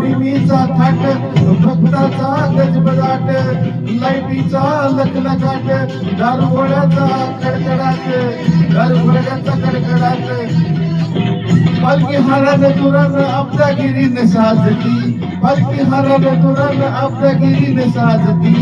पौर्णिमेचा थाट भक्ताचा गजबजाट लाईटीचा लखलखाट दारुगोळ्याचा कडकडाट दारुगोळ्याचा कडकडाट पालखी हारानं तुरानं आपदागिरीनं साजती पालखी हारानं तुरानं आपदागिरीनं साजती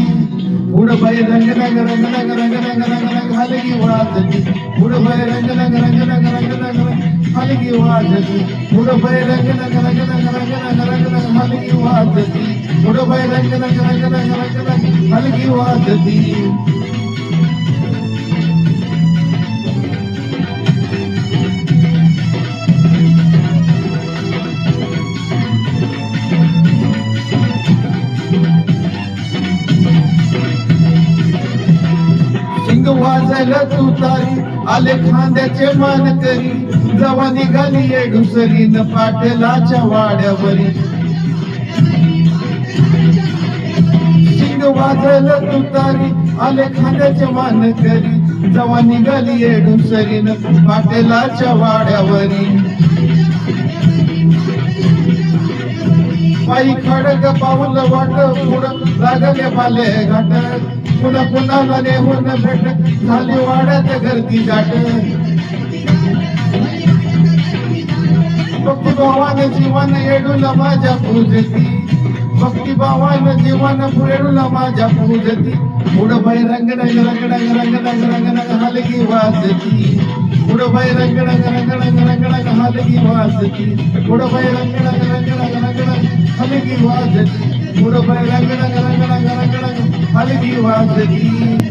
पुढं बाई रंग रंग रंग रंग रंग रंग रंग रंग हलगी वाजती पुढं बाई रंग रंग रंग रंग रंग रंग हलगी वाजती पुढं बाई रंग रंग रंग रंग रंग रंग रंग रंग हलगी वाजती पुढं बाई रंग रंग रंग रंग रंग रंग हलगी वाजती वाजायला तुतारी आले खांद्याचे मान करी जवा निघाली येडुसरीन पाटलाच्या वाड्यावरी शिंग वाजायला तुतारी आले खांद्याचे मान करी जवा निघाली येडुसरीन पाटलाच्या वाड्यावरी पायी खडक पाऊल वाट पुढं लागले बाले घाट पुन्हा पुन्हा नेहून भेट झाली वाड्यात गर्दी जाट भक्ती भावान जीवन येडूला माझ्या पूजती भक्ती भावान जीवन येडूला माझ्या पूजती पुढं बाई रंग रंग रंग रंग रंग रंग रंग रंग हलगी वाजती पुढं बाई रंग रंग रंग रंग रंग रंग हलगी वाजती पुढं बाई रंग रंग रंग रंग रंग रंग हलगी वाजती पुढं बाई रंग रंग रंग रंग रंग रंग हलगी वाजती